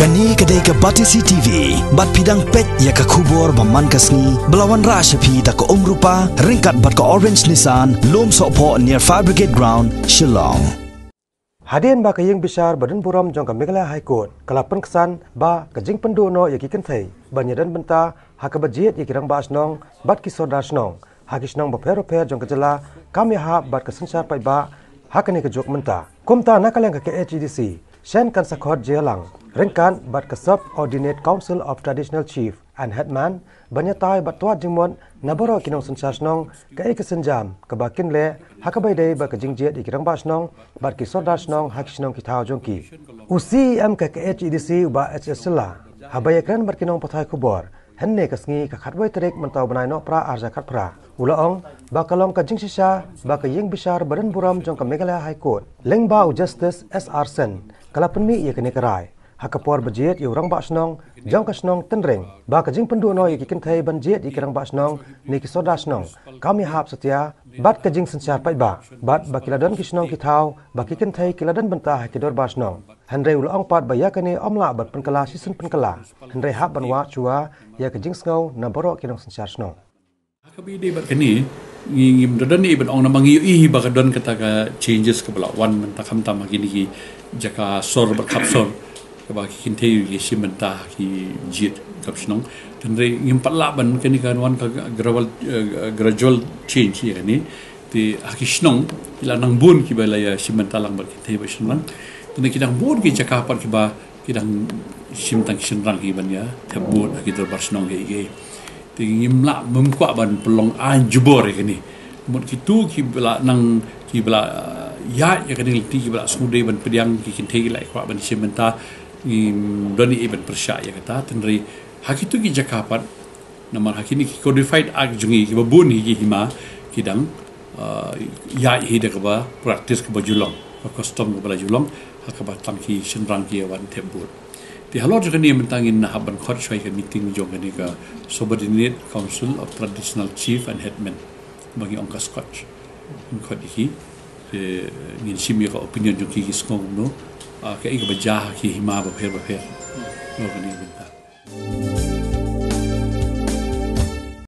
Kani kedai ke Batisi TV, bat pidang pet ya ke kubur baman kasni, belawan rashapi tak ke rupa, ringkat bat ke Orange Nissan, lom sokpo near Fire Brigade Ground, Shillong. Hadian ba kayeng besar badan buram jong ke Meghalaya High Court, kalapan kesan ba kejing pendono ya kikan thai, banyadan benta hak bajet ya kirang ba asnong, bat kisor dasnong, hak isnong ba per jong kejela, kami ha bat kesensar pai ba, hak ni kejok menta. Kumta nakalang ke HEDC, Shen kan sakhot jelang. Ringkan bat ke Subordinate Council of Traditional Chief and Headman banyatai bat tuat jingmon nabaro kinong sensasnong ke kesenjam ke bakin le hakabai dei ba ke jingjet ikirang basnong bat ki sordasnong hakisnong kitau jongki usi am ke HEDC ba HSLA habai ekran bat kinong pathai kubor henne kasngi ka khatwai trek mentau banai no pra arja khat pra ulaong ba kalong ka jingsisa ba ke yeng besar badan buram jong ke Meghalaya High Court lengba Justice SR Sen kalapenmi ye kene kerai hakapor bajet yu rang basnong jong kasnong tenreng ba kajing penduno yu kikin thai banjet ikirang basnong ni kisodasnong kami hap setia bat kajing sensar pai ba bat bakiladon kisnong kithau ba kikin thai kiladan bentah kidor basnong hanre ulong pat ba yakane omla bat penkala sisun penkala hanre hap banwa chua ya kajing ngau na borok kinong sensar snong hakabi de bat kani ngim dodan ni ban ong namang i ba kadon kata ka changes ke bala wan mentakam tam gini ki jaka sor berkapsor kaba kinte yu simenta ki jit kapsnong tenre ngim patla ban kani kan wan ka gradual change ya ni ti akisnong ila nang bun ki bala ya simenta lang bar kinte ba shnang tene kidang bun ki jaka par ki ba kidang simtang shnrang ki ban ya tabun ki dor bar snong ge ti ngim la memkwa ban pelong anjubor ya ni mut kitu ki bala nang ki bala ya kani ti ki bala sude ban pediang ki kinte la kwa ban simenta doni even persya ya kata tenri hakitu ki jakapat namar hakini ki codified act jungi ki babun hi hima kidang ya hi de ba practice ke bajulong custom ke bala julong hakaba tangki senrang ki wan tebur ti halo jani mentangin haban khot shwai ke meeting jong ni ka subordinate council of traditional chief and headmen bagi ongka scotch khot hi ngin simi ka opinion jong ki skong no ke ik bajah ki hima ba pher lo ni benta